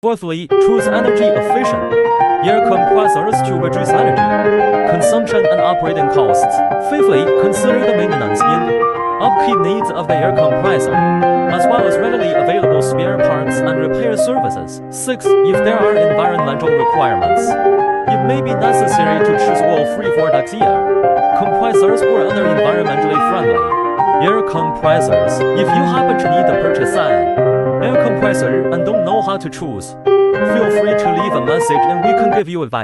Fourthly, choose energy efficient air compressors to reduce energy consumption and operating costs. Fifthly, consider the maintenance and upkeep needs of the air compressor, as well as readily available spare parts and repair services. Sixth, if there are environmental requirements, it may be necessary to choose wall-free vortex air compressors or other environmentally friendly air compressors. If you happen to need to purchase an air compressor and don't know how to choose, feel free to leave a message and we can give you advice.